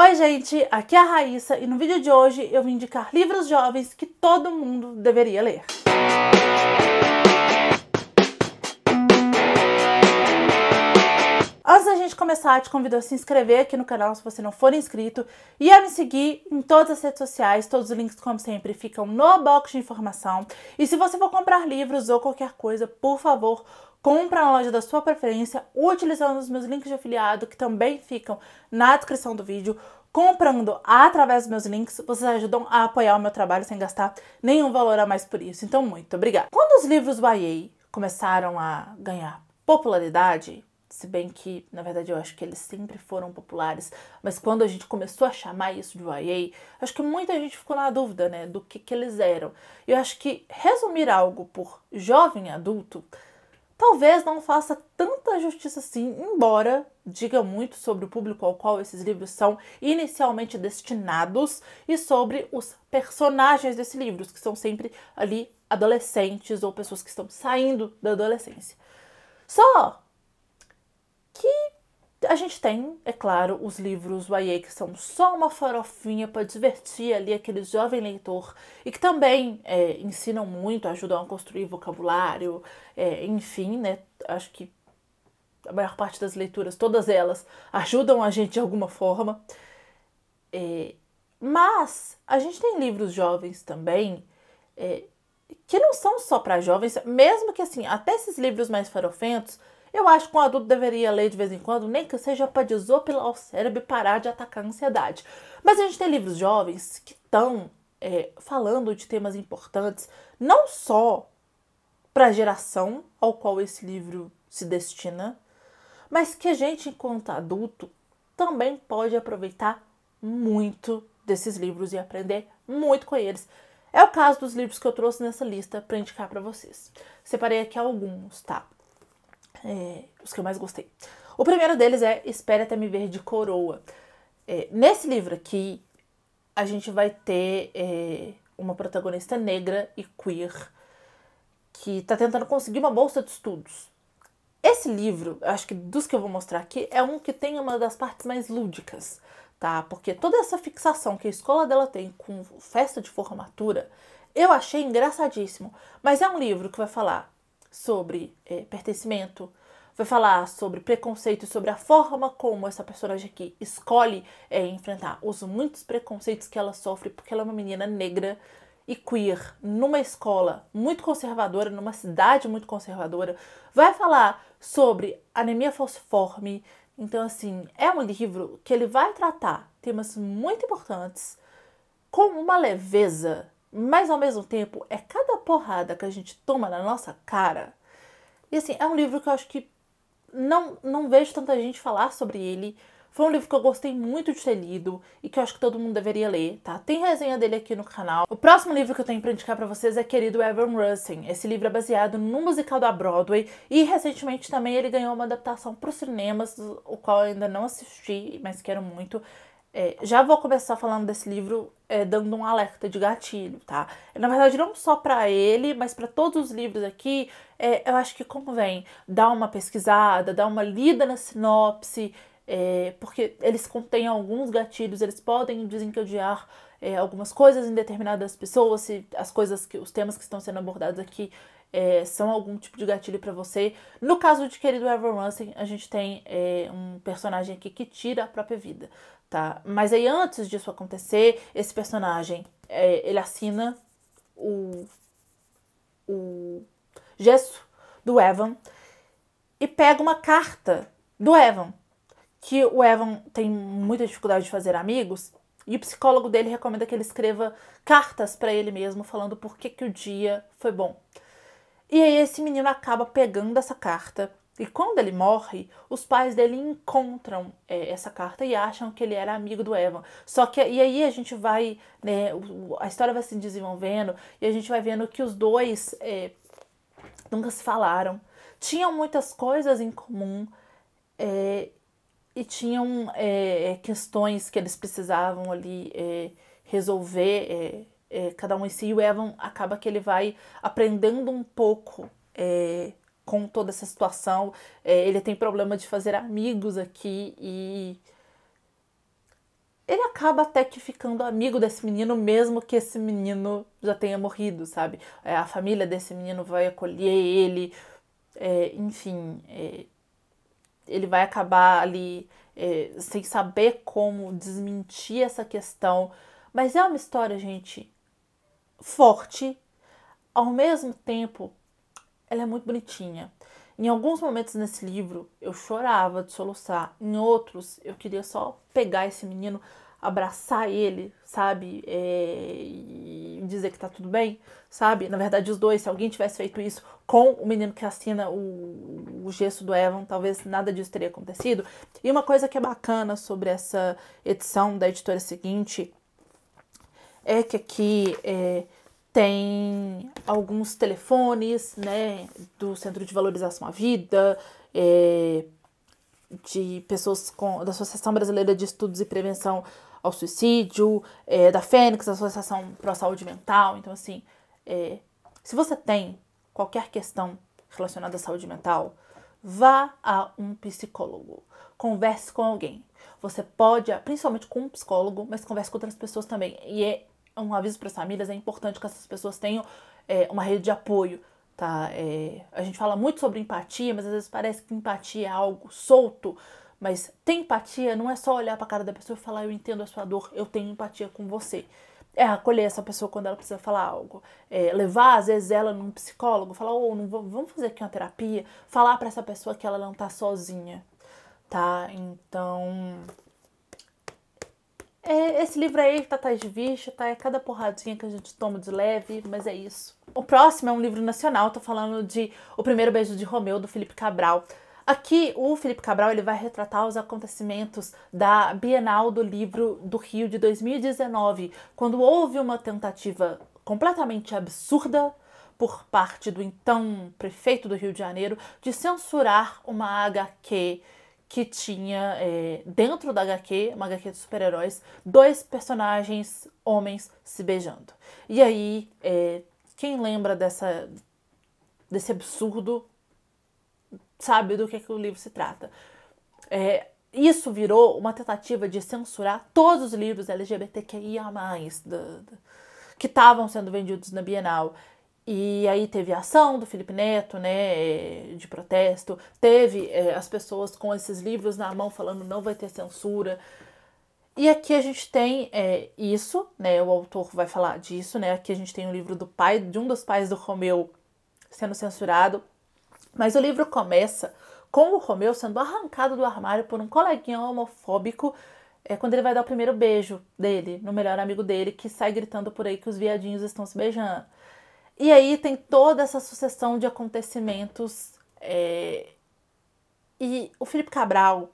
Oi gente, aqui é a Raíssa e no vídeo de hoje eu vim indicar livros jovens que todo mundo deveria ler. Antes da gente começar, te convido a se inscrever aqui no canal se você não for inscrito e a me seguir em todas as redes sociais. Todos os links, como sempre, ficam no box de informação. E se você for comprar livros ou qualquer coisa, por favor, compra na loja da sua preferência, utilizando os meus links de afiliado, que também ficam na descrição do vídeo. Comprando através dos meus links, vocês ajudam a apoiar o meu trabalho sem gastar nenhum valor a mais por isso. Então, muito obrigada. Quando os livros YA começaram a ganhar popularidade, se bem que, na verdade, eu acho que eles sempre foram populares, mas quando a gente começou a chamar isso de YA, acho que muita gente ficou na dúvida, né, do que eles eram. Eu acho que resumir algo por jovem adulto talvez não faça tanta justiça assim, embora diga muito sobre o público ao qual esses livros são inicialmente destinados e sobre os personagens desses livros, que são sempre ali adolescentes ou pessoas que estão saindo da adolescência. Só que a gente tem, é claro, os livros YA que são só uma farofinha para divertir ali aquele jovem leitor e que também ensinam muito, ajudam a construir vocabulário, enfim, né? Acho que a maior parte das leituras, todas elas, ajudam a gente de alguma forma. Mas a gente tem livros jovens também que não são só para jovens, mesmo que assim, até esses livros mais farofentos, eu acho que um adulto deveria ler de vez em quando, nem que seja para desopilar o cérebro e parar de atacar a ansiedade. Mas a gente tem livros jovens que estão falando de temas importantes, não só para a geração ao qual esse livro se destina, mas que a gente, enquanto adulto, também pode aproveitar muito desses livros e aprender muito com eles. É o caso dos livros que eu trouxe nessa lista para indicar para vocês. Separei aqui alguns, tá? Os que eu mais gostei. O primeiro deles é Espere Até Me Ver de Coroa. Nesse livro aqui, a gente vai ter uma protagonista negra e queer que está tentando conseguir uma bolsa de estudos. Esse livro, acho que dos que eu vou mostrar aqui, é um que tem uma das partes mais lúdicas, tá? Porque toda essa fixação que a escola dela tem com festa de formatura, eu achei engraçadíssimo. Mas é um livro que vai falar sobre pertencimento, vai falar sobre preconceito e sobre a forma como essa personagem aqui escolhe enfrentar os muitos preconceitos que ela sofre porque ela é uma menina negra e queer numa escola muito conservadora, numa cidade muito conservadora. Vai falar sobre anemia falciforme. Então, assim, é um livro que ele vai tratar temas muito importantes com uma leveza, mas ao mesmo tempo é cada porrada que a gente toma na nossa cara. E assim, é um livro que eu acho que não vejo tanta gente falar sobre ele. Foi um livro que eu gostei muito de ter lido e que eu acho que todo mundo deveria ler, tá? Tem resenha dele aqui no canal. O próximo livro que eu tenho pra indicar pra vocês é Querido Evan Rosen. Esse livro é baseado no musical da Broadway e recentemente também ele ganhou uma adaptação para os cinemas, o qual eu ainda não assisti, mas quero muito. Já vou começar falando desse livro dando um alerta de gatilho, tá? Na verdade, não só para ele, mas para todos os livros aqui, eu acho que convém dar uma pesquisada, dar uma lida na sinopse, porque eles contêm alguns gatilhos, eles podem desencadear algumas coisas em determinadas pessoas, se os temas que estão sendo abordados aqui são algum tipo de gatilho para você. No caso de Querido Evan Rosen, a gente tem um personagem aqui que tira a própria vida, tá? Mas aí antes disso acontecer, esse personagem, ele assina o gesso do Evan e pega uma carta do Evan, que o Evan tem muita dificuldade de fazer amigos, e o psicólogo dele recomenda que ele escreva cartas para ele mesmo, falando por que o dia foi bom. E aí esse menino acaba pegando essa carta, e quando ele morre, os pais dele encontram essa carta e acham que ele era amigo do Evan. Só que e aí a gente vai, né, a história vai se desenvolvendo, e a gente vai vendo que os dois nunca se falaram, tinham muitas coisas em comum, e tinham questões que eles precisavam ali resolver, cada um em si. E o Evan acaba que ele vai aprendendo um pouco com toda essa situação. Ele tem problema de fazer amigos aqui e ele acaba até que ficando amigo desse menino, mesmo que esse menino já tenha morrido, sabe? A família desse menino vai acolher ele, enfim, ele vai acabar ali sem saber como desmentir essa questão. Mas é uma história, gente, forte, ao mesmo tempo, ela é muito bonitinha. Em alguns momentos nesse livro, eu chorava de soluçar. Em outros, eu queria só pegar esse menino, abraçar ele, sabe? E dizer que tá tudo bem, sabe? Na verdade, os dois, se alguém tivesse feito isso com o menino que assina o gesso do Evan, talvez nada disso teria acontecido. E uma coisa que é bacana sobre essa edição da editora seguinte é que aqui tem alguns telefones, né, do Centro de Valorização à Vida, de pessoas da Associação Brasileira de Estudos e Prevenção ao Suicídio, da Fênix, da Associação Pro Saúde Mental. Então, assim, se você tem qualquer questão relacionada à saúde mental, vá a um psicólogo, converse com alguém. Você pode, principalmente com um psicólogo, mas converse com outras pessoas também. E é um aviso para as famílias, é importante que essas pessoas tenham uma rede de apoio, tá? A gente fala muito sobre empatia, mas às vezes parece que empatia é algo solto, mas ter empatia não é só olhar para a cara da pessoa e falar, eu entendo a sua dor, eu tenho empatia com você. É acolher essa pessoa quando ela precisa falar algo. Levar, às vezes, ela num psicólogo, falar, vamos fazer aqui uma terapia, falar para essa pessoa que ela não tá sozinha, tá? Então, esse livro aí tá atrás de bicho, tá? É cada porradinha que a gente toma de leve, mas é isso. O próximo é um livro nacional, tô falando de O Primeiro Beijo de Romeu, do Felipe Cabral. Aqui, o Felipe Cabral ele vai retratar os acontecimentos da Bienal do Livro do Rio de 2019, quando houve uma tentativa completamente absurda por parte do então prefeito do Rio de Janeiro de censurar uma HQ que tinha dentro da HQ, uma HQ de super-heróis, 2 personagens homens se beijando. E aí, quem lembra desse absurdo sabe do que o livro se trata. Isso virou uma tentativa de censurar todos os livros LGBTQIA+, que estavam sendo vendidos na Bienal. E aí teve a ação do Felipe Neto, né, de protesto, teve as pessoas com esses livros na mão falando não vai ter censura. E aqui a gente tem isso, né, o autor vai falar disso, né, aqui a gente tem o livro de um dos pais do Romeu sendo censurado, mas o livro começa com o Romeu sendo arrancado do armário por um coleguinha homofóbico quando ele vai dar o primeiro beijo dele, no melhor amigo dele, que sai gritando por aí que os viadinhos estão se beijando. E aí tem toda essa sucessão de acontecimentos. E o Felipe Cabral,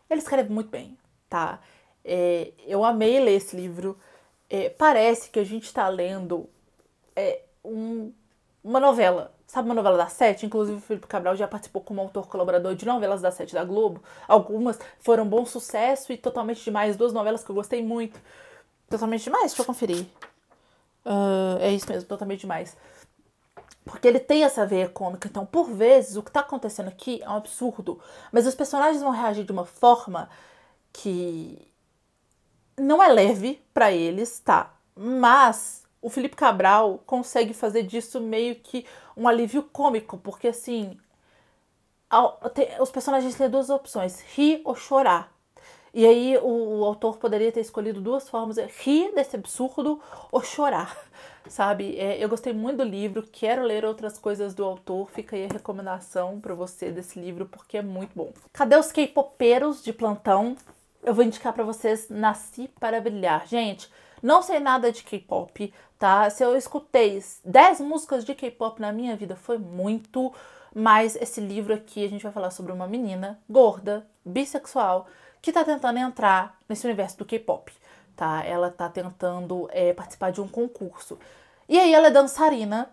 ele escreve muito bem, tá? Eu amei ler esse livro. Parece que a gente está lendo uma novela. Sabe uma novela da Sete? Inclusive o Felipe Cabral já participou como autor colaborador de novelas da Sete da Globo. Algumas foram bom sucesso e Totalmente Demais. 2 novelas que eu gostei muito. Totalmente Demais? Deixa eu conferir. É isso mesmo, Totalmente Demais. Porque ele tem essa veia cômica. Então, por vezes, o que tá acontecendo aqui é um absurdo. Mas os personagens vão reagir de uma forma que não é leve pra eles, tá? Mas o Felipe Cabral consegue fazer disso meio que um alívio cômico. Porque, assim, os personagens têm 2 opções. Rir ou chorar. E aí o autor poderia ter escolhido 2 formas, rir desse absurdo ou chorar, sabe? Eu gostei muito do livro, quero ler outras coisas do autor, fica aí a recomendação pra você desse livro, porque é muito bom. Cadê os K-popeiros de plantão? Eu vou indicar pra vocês Nasci para Brilhar. Gente, não sei nada de K-pop, tá? Se eu escutei 10 músicas de K-pop na minha vida, foi muito, mas esse livro aqui a gente vai falar sobre uma menina gorda, bissexual, que tá tentando entrar nesse universo do K-pop, tá? Ela tá tentando participar de um concurso. E aí ela é dançarina.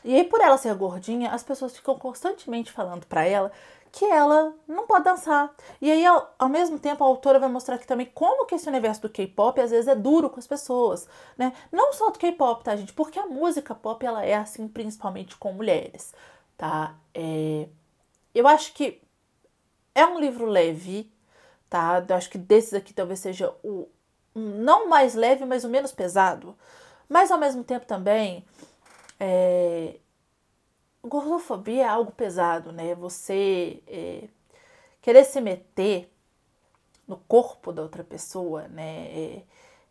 E aí por ela ser gordinha, as pessoas ficam constantemente falando pra ela que ela não pode dançar. E aí, ao mesmo tempo, a autora vai mostrar aqui também como que esse universo do K-pop às vezes é duro com as pessoas, né? Não só do K-pop, tá, gente? Porque a música pop, ela é assim, principalmente com mulheres, tá? Eu acho que é um livro leve, tá? Eu acho que desses aqui talvez seja o não mais leve, mas o menos pesado. Mas ao mesmo tempo também, gordofobia é algo pesado, né? Você querer se meter no corpo da outra pessoa, né?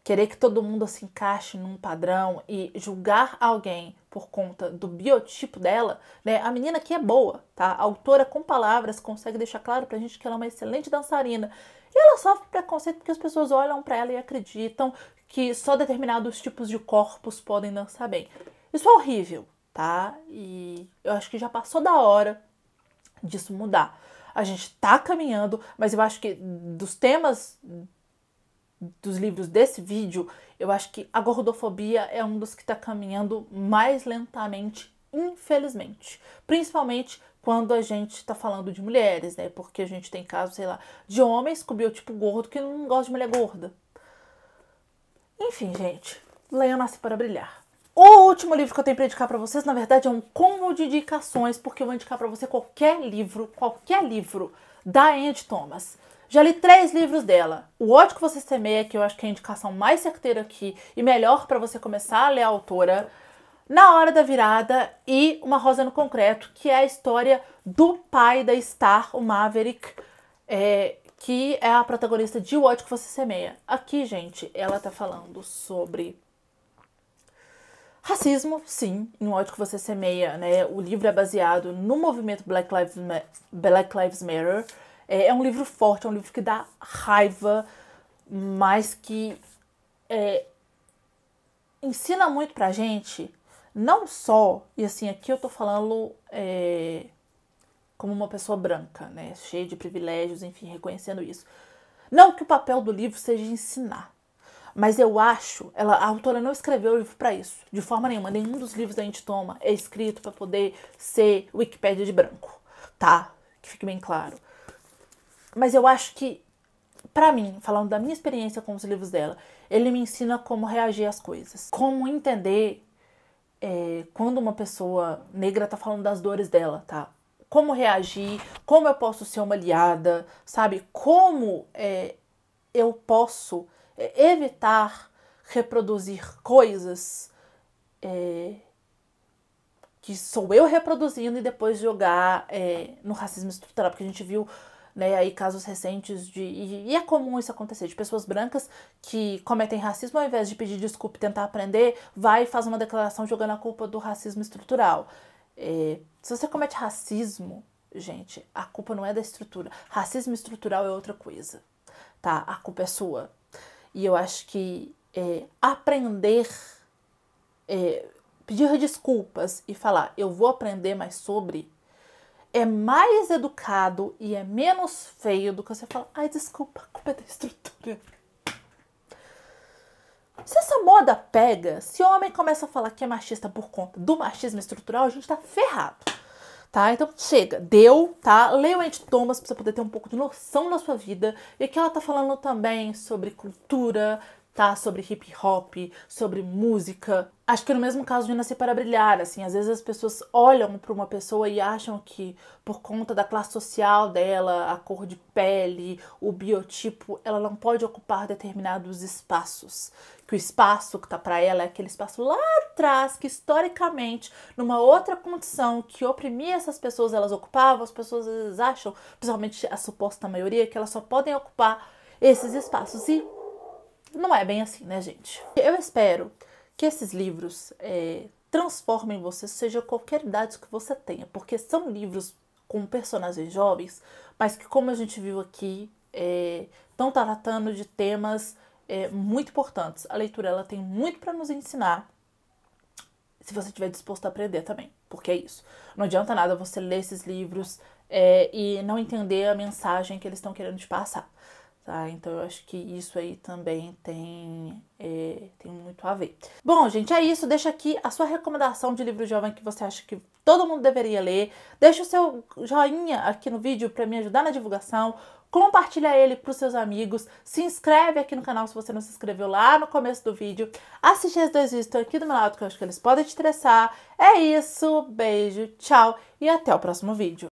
Querer que todo mundo se encaixe num padrão e julgar alguém por conta do biotipo dela, né? A menina aqui é boa, tá? A autora, com palavras, consegue deixar claro pra gente que ela é uma excelente dançarina. E ela sofre preconceito porque as pessoas olham pra ela e acreditam que só determinados tipos de corpos podem dançar bem. Isso é horrível, tá? E eu acho que já passou da hora disso mudar. A gente tá caminhando, mas eu acho que dos temas dos livros desse vídeo, eu acho que a gordofobia é um dos que tá caminhando mais lentamente, infelizmente. Principalmente quando a gente tá falando de mulheres, né? Porque a gente tem casos, sei lá, de homens com biotipo gordo que não gostam de mulher gorda. Enfim, gente, leiam Nasci para Brilhar. O último livro que eu tenho para indicar para vocês, na verdade, é um combo de indicações, porque eu vou indicar para você qualquer livro da Angie Thomas. Já li 3 livros dela. O Ódio que Você Semeia, que eu acho que é a indicação mais certeira aqui e melhor para você começar a ler a autora. Na Hora da Virada e Uma Rosa no Concreto, que é a história do pai da Star, o Maverick, que é a protagonista de O Ódio que Você Semeia. Aqui, gente, ela tá falando sobre racismo, sim, em O Ódio que Você Semeia, né? O livro é baseado no movimento Black Lives Matter. É um livro forte, é um livro que dá raiva, mas que ensina muito pra gente, não só, e assim, aqui eu tô falando como uma pessoa branca, né? Cheia de privilégios, enfim, reconhecendo isso. Não que o papel do livro seja ensinar, mas eu acho, a autora não escreveu o livro para isso, de forma nenhuma. Nenhum dos livros da Angie Thomas é escrito para poder ser Wikipédia de branco, tá? Que fique bem claro. Mas eu acho que, pra mim, falando da minha experiência com os livros dela, ele me ensina como reagir às coisas, como entender quando uma pessoa negra tá falando das dores dela, tá? Como reagir, como eu posso ser uma aliada, sabe? Como eu posso evitar reproduzir coisas que sou eu reproduzindo e depois jogar no racismo estrutural, porque a gente viu, né, aí casos recentes e é comum isso acontecer, de pessoas brancas que cometem racismo, ao invés de pedir desculpa e tentar aprender, vai e faz uma declaração jogando a culpa do racismo estrutural. Se você comete racismo, gente, a culpa não é da estrutura. Racismo estrutural é outra coisa, tá? A culpa é sua. E eu acho que aprender, pedir desculpas e falar, eu vou aprender mais sobre, é mais educado e é menos feio do que você falar, ai, desculpa, a culpa é da estrutura. Se essa moda pega, se o homem começa a falar que é machista por conta do machismo estrutural, a gente tá ferrado, tá? Então chega, deu, tá? Leia o Angie Thomas pra você poder ter um pouco de noção na sua vida. E aqui ela tá falando também sobre cultura, tá? Sobre hip hop, sobre música. Acho que no mesmo caso de Nascer para Brilhar, assim, às vezes as pessoas olham para uma pessoa e acham que por conta da classe social dela, a cor de pele, o biotipo, ela não pode ocupar determinados espaços. Que o espaço que tá para ela é aquele espaço lá atrás, que historicamente, numa outra condição que oprimia essas pessoas, elas ocupavam, as pessoas às vezes acham, principalmente a suposta maioria, que elas só podem ocupar esses espaços. E não é bem assim, né, gente? Eu espero que esses livros transformem você, seja qualquer idade que você tenha, porque são livros com personagens jovens, mas que, como a gente viu aqui, estão tratando de temas muito importantes. A leitura ela tem muito para nos ensinar, se você estiver disposto a aprender também, porque é isso. Não adianta nada você ler esses livros e não entender a mensagem que eles estão querendo te passar. Tá? Então eu acho que isso aí também tem muito a ver. Bom, gente, é isso. Deixa aqui a sua recomendação de livro jovem que você acha que todo mundo deveria ler. Deixa o seu joinha aqui no vídeo para me ajudar na divulgação. Compartilha ele para os seus amigos. Se inscreve aqui no canal se você não se inscreveu lá no começo do vídeo. Assiste esses 2 vídeos que estão aqui do meu lado que eu acho que eles podem te interessar. É isso. Beijo, tchau e até o próximo vídeo.